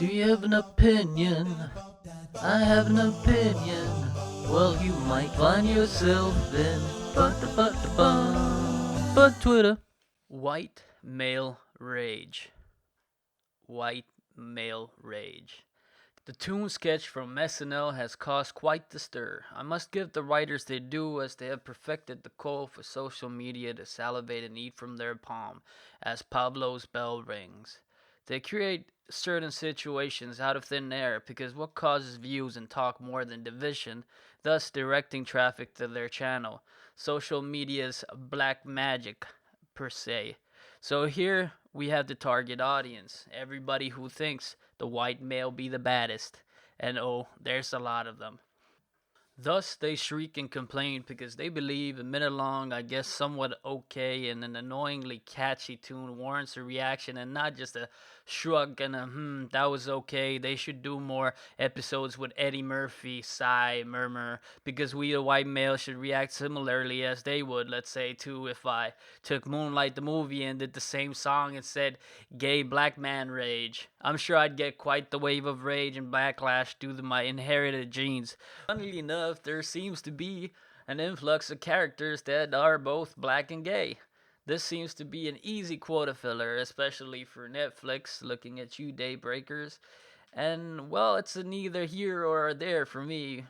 Do you have an opinion? I have an opinion. Well, you might find yourself in but Twitter. White male rage. White male rage. The Toon sketch from SNL has caused quite the stir. I must give the writers their due as they have perfected the code for social media to salivate and eat from their palm as Pablo's bell rings. They create certain situations out of thin air because what causes views and talk more than division, thus directing traffic to their channel. Social media's black magic, per se. So here we have the target audience, everybody who thinks the white male be the baddest, and oh, there's a lot of them. Thus they shriek and complain because they believe a minute long, I guess somewhat okay, and an annoyingly catchy tune warrants a reaction and not just a shrug and a that was okay. They should do more episodes with Eddie Murphy, sigh, murmur, because we the white male should react similarly as they would, let's say, too, if I took Moonlight the movie and did the same song and said gay black man rage. I'm sure I'd get quite the wave of rage and backlash due to my inherited genes. Funnily enough, there seems to be an influx of characters that are both black and gay. This seems to be an easy quota filler, especially for Netflix, looking at you daybreakers. And, well, it's a neither here or there for me.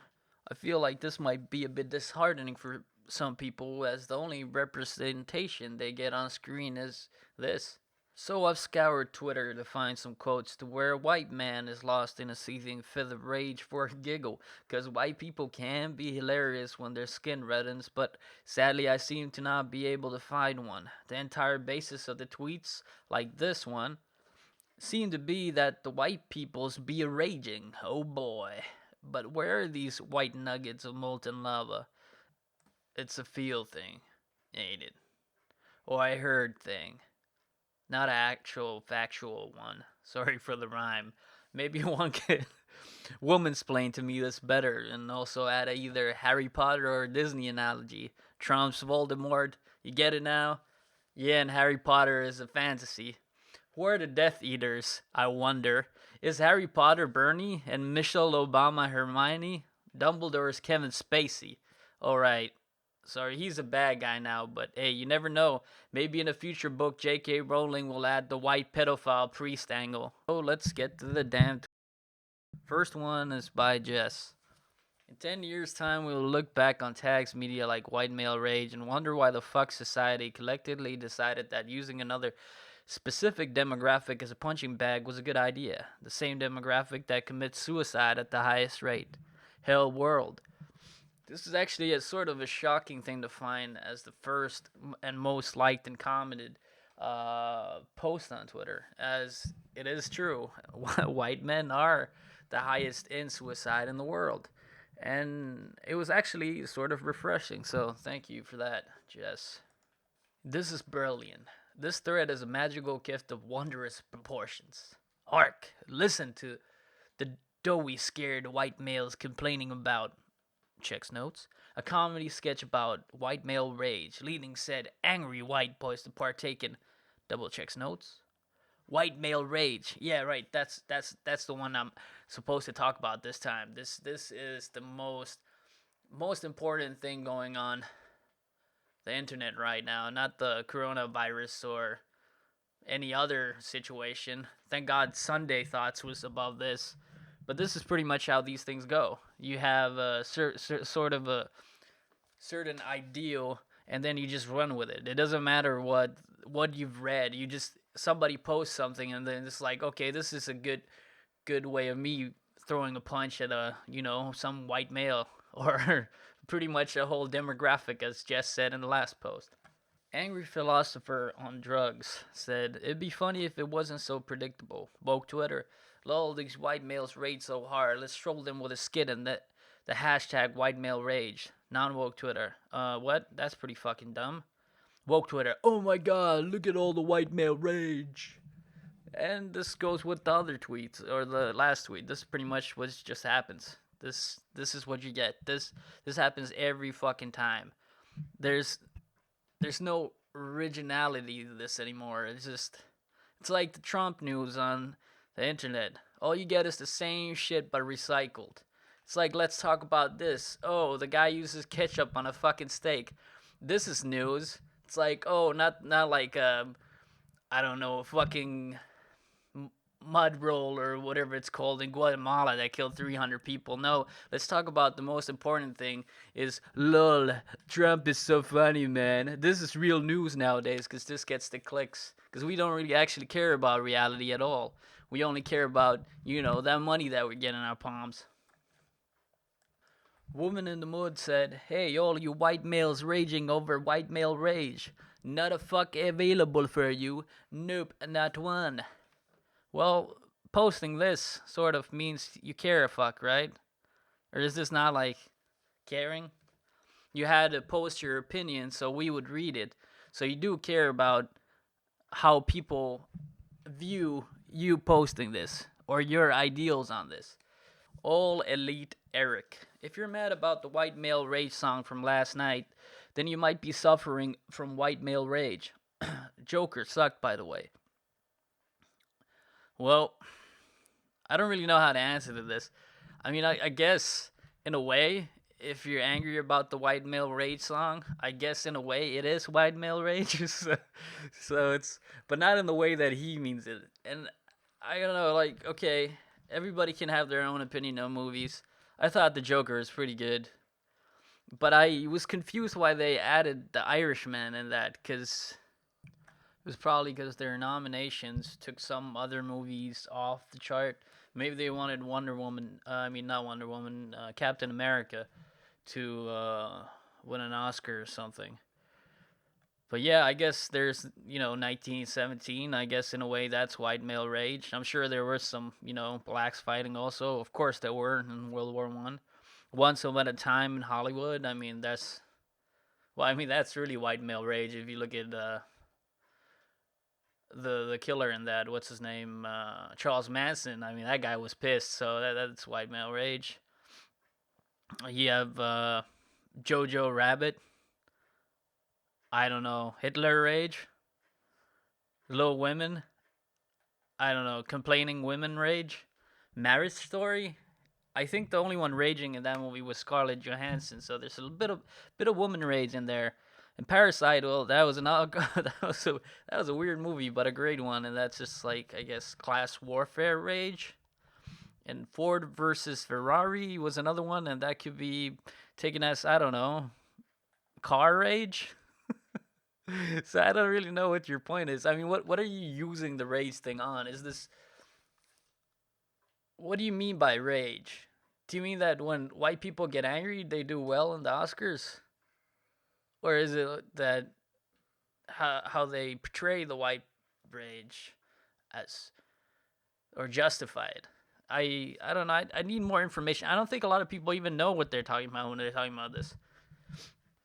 I feel like this might be a bit disheartening for some people, as the only representation they get on screen is this. So I've scoured Twitter to find some quotes to where a white man is lost in a seething fit of rage for a giggle, because white people can be hilarious when their skin reddens, but sadly I seem to not be able to find one. The entire basis of the tweets, like this one, seem to be that the white peoples be raging. Oh boy. But where are these white nuggets of molten lava? It's a feel thing, ain't it? Or I heard thing. Not an actual factual one. Sorry for the rhyme. Maybe one could woman-splain to me this better and also add a either Harry Potter or Disney analogy. Trump's Voldemort. You get it now? Yeah, and Harry Potter is a fantasy. Who are the Death Eaters, I wonder? Is Harry Potter Bernie and Michelle Obama Hermione? Dumbledore's Kevin Spacey. Alright, sorry, he's a bad guy now, but hey, you never know. Maybe in a future book, J.K. Rowling will add the white pedophile priest angle. So let's get to the damn. First one is by Jess. In 10 years' time, we will look back on tags media like white male rage and wonder why the fuck society collectively decided that using another specific demographic as a punching bag was a good idea. The same demographic that commits suicide at the highest rate. Hell world. This is actually a sort of a shocking thing to find as the first and most liked and commented post on Twitter, as it is true. White men are the highest in suicide in the world. And it was actually sort of refreshing, so thank you for that, Jess. This is brilliant. This thread is a magical gift of wondrous proportions. Hark, listen to the doughy, scared white males complaining about checks notes, a comedy sketch about white male rage, leading said angry white boys to partake in double checks notes. White male rage. Yeah, right. That's the one I'm supposed to talk about this time. This is the most important thing going on the internet right now, not the coronavirus or any other situation. Thank God Sunday Thoughts was above this. But this is pretty much how these things go. You have a sort of a certain ideal, and then you just run with it. It doesn't matter what you've read. You just somebody posts something, and then it's like, okay, this is a good way of me throwing a punch at a some white male or pretty much a whole demographic, as Jess said in the last post. Angry philosopher on drugs said, "It'd be funny if it wasn't so predictable." Woke Twitter, lol, these white males rage so hard. Let's troll them with a skit and the hashtag white male rage. Non-woke Twitter, what? That's pretty fucking dumb. Woke Twitter, oh my god, look at all the white male rage. And this goes with the other tweets or the last tweet. This is pretty much what just happens. This is what you get. This happens every fucking time. There's there's no originality to this anymore. It's like the Trump news on the internet. All you get is the same shit but recycled. It's like, let's talk about this. Oh, the guy uses ketchup on a fucking steak. This is news. It's like, oh, not like I don't know, fucking mud roll or whatever it's called in Guatemala that killed 300 people. No, let's talk about the most important thing is lol, Trump is so funny, man. This is real news nowadays because this gets the clicks because we don't really actually care about reality at all. We only care about, that money that we get in our palms. Woman in the Mood said, "Hey, all you white males raging over white male rage. Not a fuck available for you. Nope, not one." Well, posting this sort of means you care a fuck, right? Or is this not like caring? You had to post your opinion so we would read it. So you do care about how people view you posting this or your ideals on this. All Elite Eric. If you're mad about the white male rage song from last night, then you might be suffering from white male rage. Joker sucked, by the way. Well, I don't really know how to answer to this. I mean, I guess in a way, if you're angry about the white male rage song, I guess in a way it is white male rage. So it's, but not in the way that he means it. And I don't know, like, okay, everybody can have their own opinion on movies. I thought the Joker was pretty good, but I was confused why they added the Irishman in that, because it was probably because their nominations took some other movies off the chart. Maybe they wanted Wonder Woman, I mean, not Wonder Woman, Captain America to win an Oscar or something. But yeah, I guess there's, 1917. I guess in a way that's white male rage. I'm sure there were some, blacks fighting also. Of course there were in World War One. Once upon a time in Hollywood. I mean, that's really white male rage if you look at the killer in that. What's his name? Charles Manson. I mean, that guy was pissed. So that's white male rage. You have Jojo Rabbit. I don't know. Hitler rage. Little Women. I don't know. Complaining women rage. Marriage Story. I think the only one raging in that movie was Scarlett Johansson. So there's a bit of woman rage in there. And Parasite, well, that was that was a weird movie, but a great one. And that's just like, I guess, class warfare rage. And Ford versus Ferrari was another one, and that could be taken as, I don't know, car rage. So I don't really know what your point is. I mean, what are you using the rage thing on? Is this, what do you mean by rage? Do you mean that when white people get angry, they do well in the Oscars, or is it that how they portray the white rage as or justify it? I don't know. I need more information. I don't think a lot of people even know what they're talking about when they're talking about this.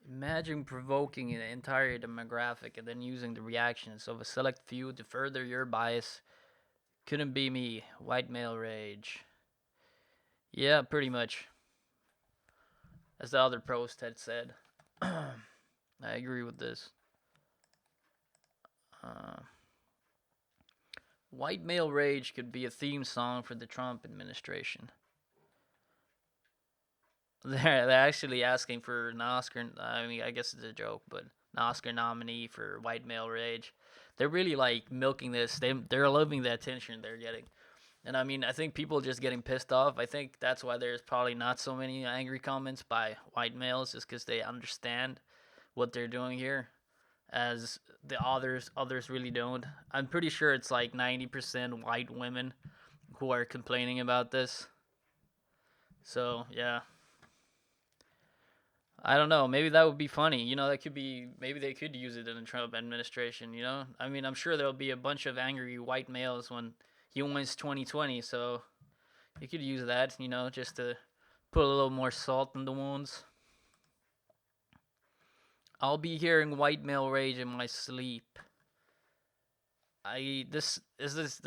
Imagine provoking an entire demographic and then using the reactions of a select few to further your bias. Couldn't be me. White male rage. Yeah, pretty much. As the other post had said. I agree with this. Uh, White male rage could be a theme song for the Trump administration. They're actually asking for an Oscar. I mean, I guess it's a joke, but an Oscar nominee for white male rage. They're really like milking this. They're loving the attention they're getting. And I mean, I think people just getting pissed off. I think that's why there's probably not so many angry comments by white males, just because they understand what they're doing here, as the others really don't. I'm pretty sure it's like 90% white women who are complaining about this. So yeah, I don't know. Maybe that would be funny. That could be. Maybe they could use it in the Trump administration. I mean, I'm sure there'll be a bunch of angry white males when he wins 2020. So you could use that. Just to put a little more salt in the wounds. I'll be hearing white male rage in my sleep. This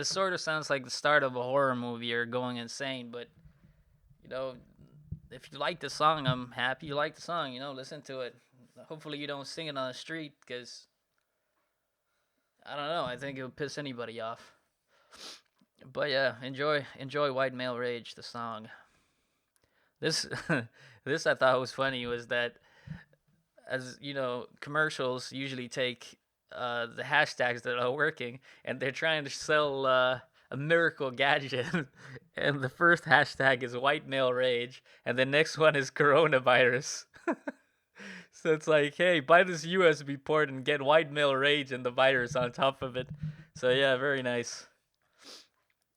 sort of sounds like the start of a horror movie or going insane, but you know, if you like the song, I'm happy you like the song. Listen to it. Hopefully, you don't sing it on the street because I don't know. I think it would piss anybody off. But yeah, enjoy White Male Rage, the song. This this I thought was funny was that, as you know, commercials usually take the hashtags that are working, and they're trying to sell a miracle gadget, and the first hashtag is white male rage, and the next one is coronavirus. So it's like, hey, buy this USB port and get white male rage and the virus on top of it. So yeah, very nice.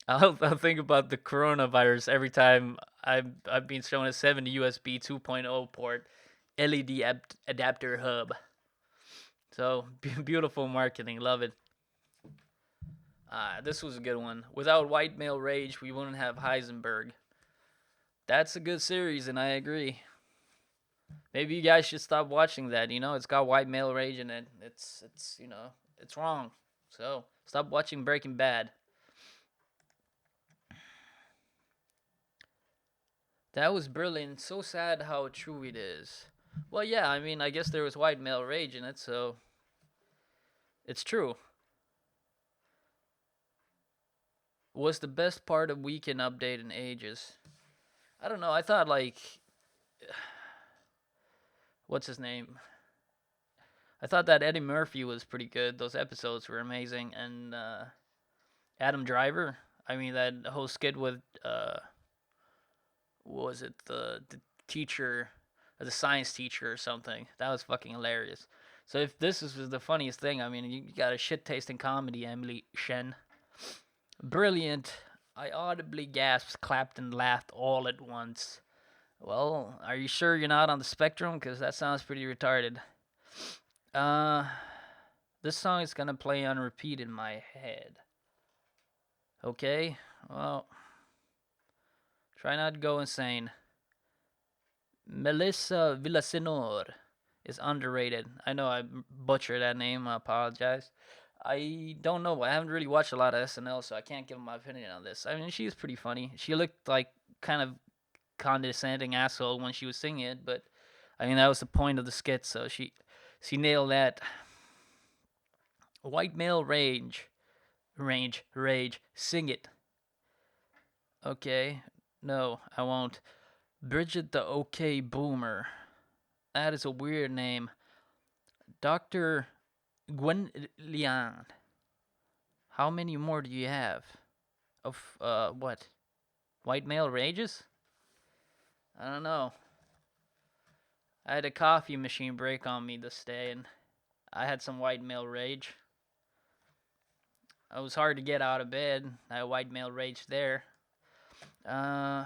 I'll think about the coronavirus every time I've been shown a 70 USB 2.0 port LED adapter hub. So beautiful marketing, love it. This was a good one. Without white male rage, we wouldn't have Heisenberg. That's a good series, and I agree. Maybe you guys should stop watching that. You know, it's got white male rage in it. It's it's wrong. So stop watching Breaking Bad. That was brilliant. So sad how true it is. Well, yeah, I mean, I guess there was white male rage in it, so it's true. Was the best part of Weekend Update in ages. I don't know. I thought like, what's his name? I thought that Eddie Murphy was pretty good. Those episodes were amazing, and Adam Driver. I mean, that whole skit with what was it, the teacher, the science teacher or something? That was fucking hilarious. So if this is the funniest thing, I mean, you got a shit tasting comedy, Emily Shen. Brilliant. I audibly gasped, clapped, and laughed all at once. Well, are you sure you're not on the spectrum? Because that sounds pretty retarded. Uh, this song is gonna play on repeat in my head. Okay, well, try not to go insane. Melissa Villasenor is underrated. I know I butchered that name. I apologize. I don't know. I haven't really watched a lot of SNL, so I can't give my opinion on this. I mean, she's pretty funny. She looked like kind of condescending asshole when she was singing it, but I mean that was the point of the skit, so she nailed that. White male rage. Sing it. Okay, no, I won't. Bridget the OK Boomer. That is a weird name. Dr. Gwen Lian. How many more do you have? Of, what? White male rages? I don't know. I had a coffee machine break on me this day, and I had some white male rage. It was hard to get out of bed. I had white male rage there. Uh,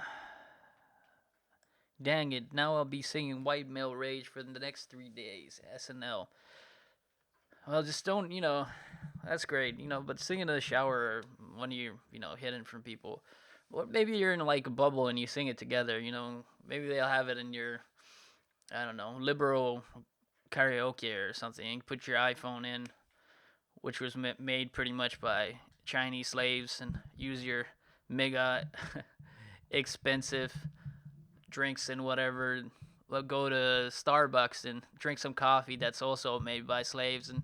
Dang it. Now I'll be singing white male rage for the next 3 days. SNL. Well, just don't, that's great, but sing in the shower or when you're, hidden from people. Or maybe you're in like a bubble and you sing it together, maybe they'll have it in your, I don't know, liberal karaoke or something. You can put your iPhone in, which was made pretty much by Chinese slaves, and use your mega expensive drinks and whatever. Well, go to Starbucks and drink some coffee that's also made by slaves, and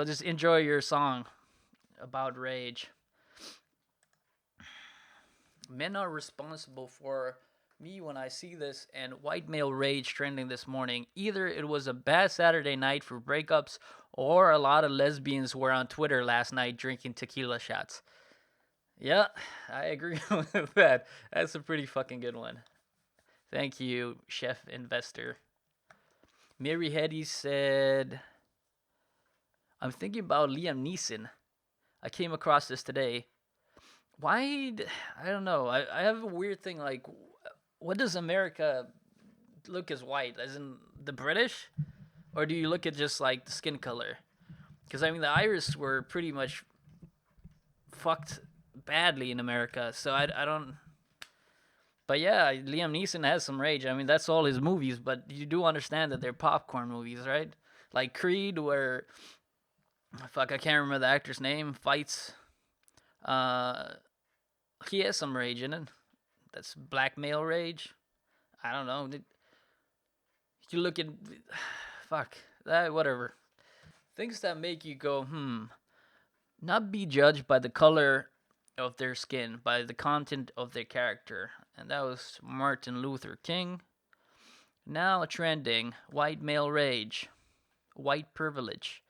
just enjoy your song about rage. Men are responsible for me when I see this and white male rage trending this morning. Either it was a bad Saturday night for breakups, or a lot of lesbians were on Twitter last night drinking tequila shots. Yeah, I agree with that. That's a pretty fucking good one. Thank you, Chef Investor. Mary Hetty said, I'm thinking about Liam Neeson. I came across this today. Why? I don't know. I have a weird thing like, what does America look as white? As in the British? Or do you look at just like the skin color? Because I mean, the Irish were pretty much fucked badly in America. So I don't. But yeah, Liam Neeson has some rage. I mean, that's all his movies, but you do understand that they're popcorn movies, right? Like Creed, where fuck, I can't remember the actor's name. Fights. Uh, he has some rage in it. That's black male rage. I don't know. You look at, fuck that. Whatever. Things that make you go, Not be judged by the color of their skin, by the content of their character. And that was Martin Luther King. Now trending, white male rage, white privilege.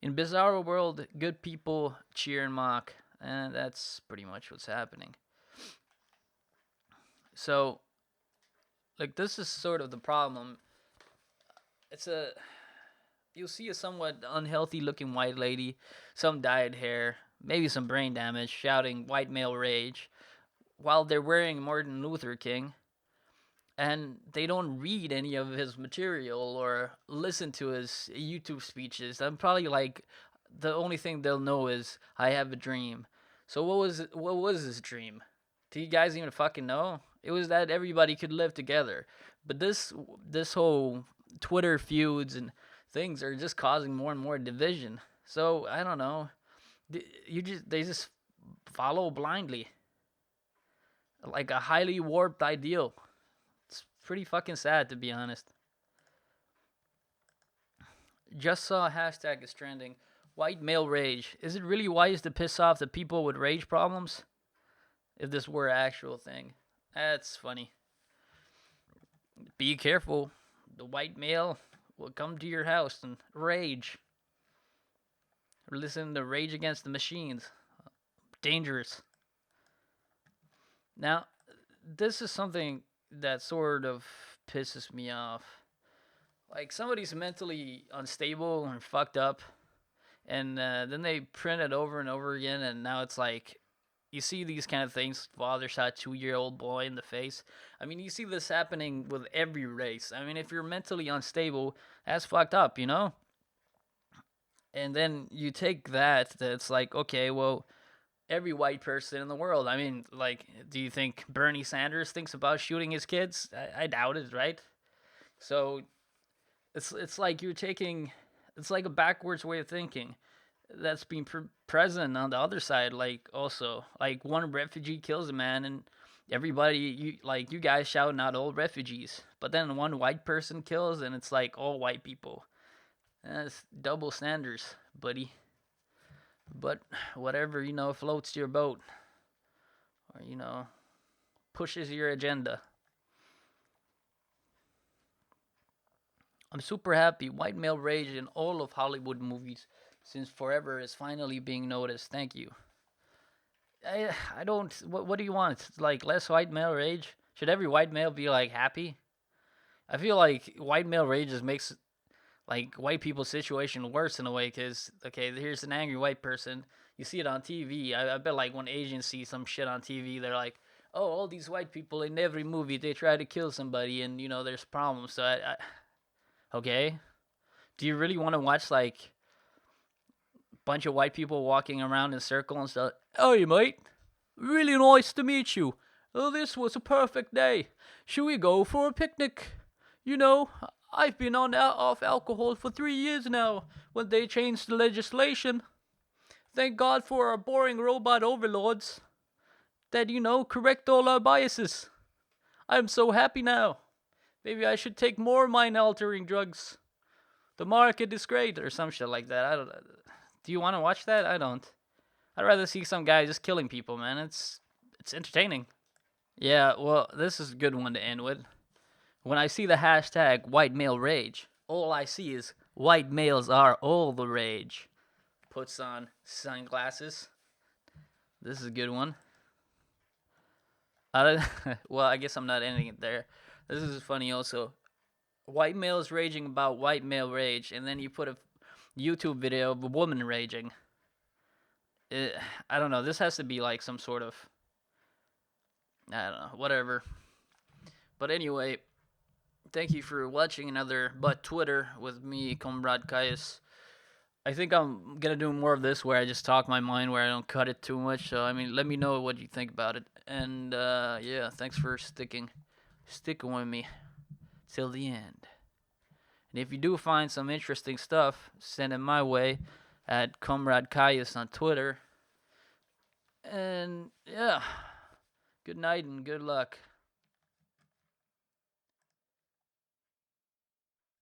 In Bizarro World, good people cheer and mock, and that's pretty much what's happening. So, like, this is sort of the problem. It's a You'll see a somewhat unhealthy looking white lady, some dyed hair, maybe some brain damage, shouting white male rage while they're wearing Martin Luther King, and they don't read any of his material or listen to his YouTube speeches. I'm probably like, the only thing they'll know is I have a dream. So what was his dream? Do you guys even fucking know? It was that everybody could live together. But this whole Twitter feuds and things are just causing more and more division. So I don't know. They just follow blindly, like a highly warped ideal. It's pretty fucking sad, to be honest. Just saw a hashtag is trending. White male rage. Is it really wise to piss off the people with rage problems? If this were an actual thing. That's funny. Be careful. The white male will come to your house and rage. Or listen to Rage Against the Machines. Dangerous. Now, this is something that sort of pisses me off. Like, somebody's mentally unstable and fucked up, and then they print it over and over again, and now it's like, you see these kind of things. Father shot 2-year-old boy in the face. I mean, you see this happening with every race. I mean, if you're mentally unstable, that's fucked up, you know? And then you take that's like, okay, well, every white person in the world. I mean, like, do you think Bernie Sanders thinks about shooting his kids? I doubt it, right? So it's like you're taking, it's like a backwards way of thinking that's being present on the other side. Like, also, like, one refugee kills a man, and everybody, you guys shouting out all refugees, but then one white person kills, and it's like all white people. That's double standards, buddy. But whatever, floats your boat, or pushes your agenda. I'm super happy. White male rage in all of Hollywood movies since forever is finally being noticed. Thank you. I don't. What do you want? Like, less white male rage? Should every white male be like happy? I feel like white male rage just makes like white people's situation worse in a way. Cause okay, here's an angry white person. You see it on TV. I bet like when Asians see some shit on TV, they're like, "Oh, all these white people in every movie they try to kill somebody, and there's problems." So okay, do you really want to watch like bunch of white people walking around in a circle and stuff? "Hey, mate, really nice to meet you. Oh, this was a perfect day. Should we go for a picnic? You know, I've been off alcohol for 3 years now when they changed the legislation. Thank God for our boring robot overlords that, correct all our biases. I'm so happy now. Maybe I should take more mind-altering drugs. The market is great," or some shit like that. I don't. Do you want to watch that? I don't. I'd rather see some guy just killing people, man. It's entertaining. Yeah, well, this is a good one to end with. When I see the hashtag white male rage, all I see is white males are all the rage. Puts on sunglasses. This is a good one. Well, I guess I'm not ending it there. This is funny also. White males raging about white male rage, and then you put a YouTube video of a woman raging. I don't know. This has to be like some sort of, I don't know, whatever. But anyway, thank you for watching another But Twitter with me, Comrade Caius. I think I'm gonna do more of this where I just talk my mind, where I don't cut it too much. So I mean, let me know what you think about it. And yeah, thanks for sticking with me till the end. And if you do find some interesting stuff, send it my way at Comrade Caius on Twitter. And yeah, good night and good luck.